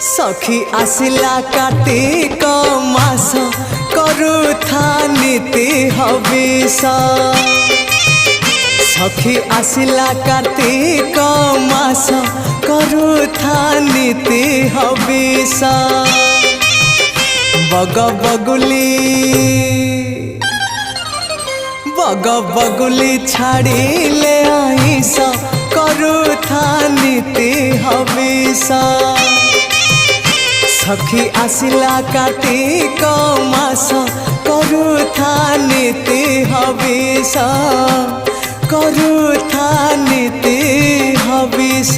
सखी आसिला कार्तिक मास करुथा नीति हविष। सखी आसिला कार्तिक मास करुथा नीति हविष। बग बगुली छाड़िले आइस करुथा नीति हविष। सखी आसिला कार्तिक मास करुथा नीति हविष। करुथा नीति हविष।